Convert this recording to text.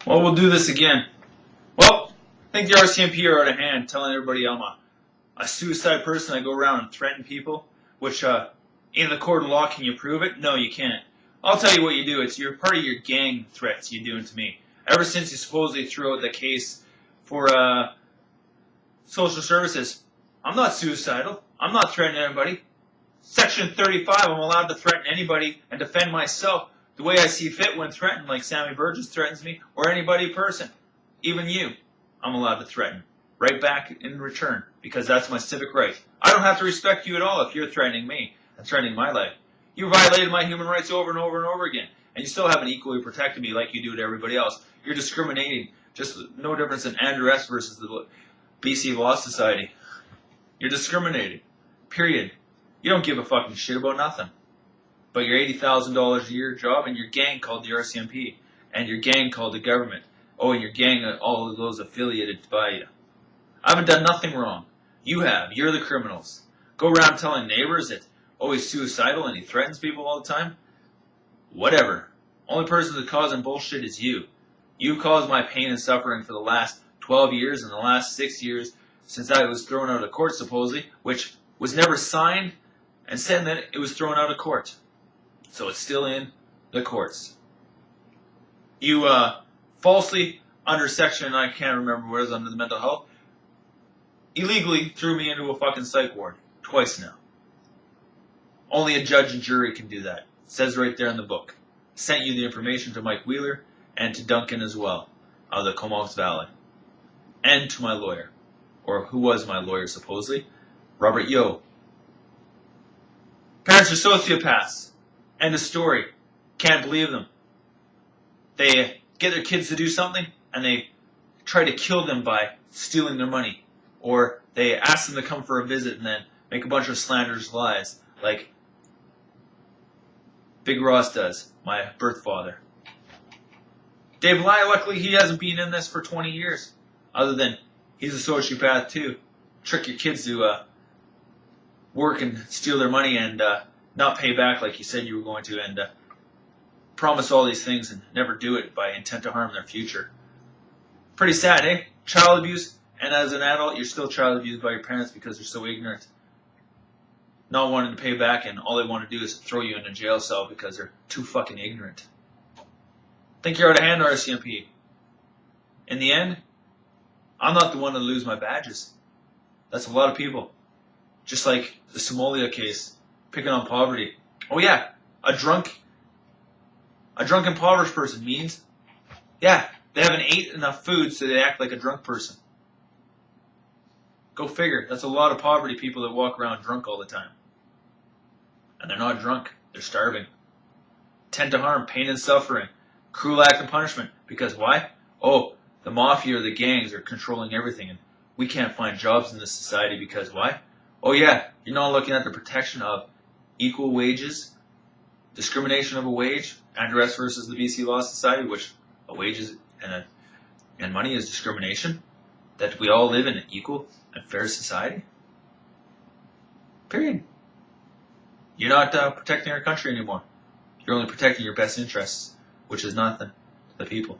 Well, we'll do this again. Well, I think the RCMP are out of hand, telling everybody I'm a suicide person. I go around and threaten people, which in the court of law, can you prove it? No, you can't. I'll tell you what you do. It's part of your gang threats you're doing to me. Ever since you supposedly threw out the case for social services, I'm not suicidal. I'm not threatening anybody. Section 35, I'm allowed to threaten anybody and defend myself the way I see fit when threatened, like Sammy Burgess threatens me, or anybody person. Even you, I'm allowed to threaten. Right back in return, because that's my civic right. I don't have to respect you at all if you're threatening me and threatening my life. You violated my human rights over and over and over again, and you still haven't equally protected me like you do to everybody else. You're discriminating, just no difference than Andrew S. versus the BC Law Society. You're discriminating. Period. You don't give a fucking shit about nothing. But your $80,000 a year job and your gang called the RCMP, and your gang called the government. Oh, and your gang, all of those affiliated by you. I haven't done nothing wrong. You have. You're the criminals. Go around telling neighbors that, oh, he's suicidal and he threatens people all the time. Whatever. Only person that's causing bullshit is you. You caused my pain and suffering for the last 12 years and the last 6 years since I was thrown out of court, supposedly, which was never signed and said that it was thrown out of court. So it's still in the courts. You falsely, under section, I can't remember what it is, under the mental health, illegally threw me into a fucking psych ward. Twice now. Only a judge and jury can do that. It says right there in the book. Sent you the information to Mike Wheeler and to Duncan as well, of the Comox Valley. And to my lawyer. Or who was my lawyer, supposedly. Robert Yo. Parents are sociopaths. End of story. Can't believe them. They get their kids to do something, and they try to kill them by stealing their money. Or they ask them to come for a visit and then make a bunch of slanderous lies, like Big Ross does, my birth father. Dave Lai, luckily he hasn't been in this for 20 years, other than he's a sociopath too. Trick your kids to work and steal their money and not pay back like you said you were going to, and promise all these things and never do it by intent to harm their future. Pretty sad, eh? Child abuse, and as an adult, you're still child abused by your parents because they're so ignorant. Not wanting to pay back, and all they want to do is throw you in a jail cell because they're too fucking ignorant. Think you're out of hand, RCMP. In the end, I'm not the one to lose my badges. That's a lot of people. Just like the Somalia case, picking on poverty. Oh yeah, a drunk impoverished person means, yeah, they haven't ate enough food so they act like a drunk person. Go figure. That's a lot of poverty people that walk around drunk all the time. And they're not drunk. They're starving. Tend to harm, pain and suffering. Cruel act of punishment. Because why? Oh, the mafia or the gangs are controlling everything, and we can't find jobs in this society because why? Oh yeah, you're not looking at the protection of equal wages, discrimination of a wage, Andrew S. versus the BC Law Society, which a wages and money is discrimination, that we all live in an equal and fair society. Period. You're not protecting our country anymore. You're only protecting your best interests, which is nothing to the people.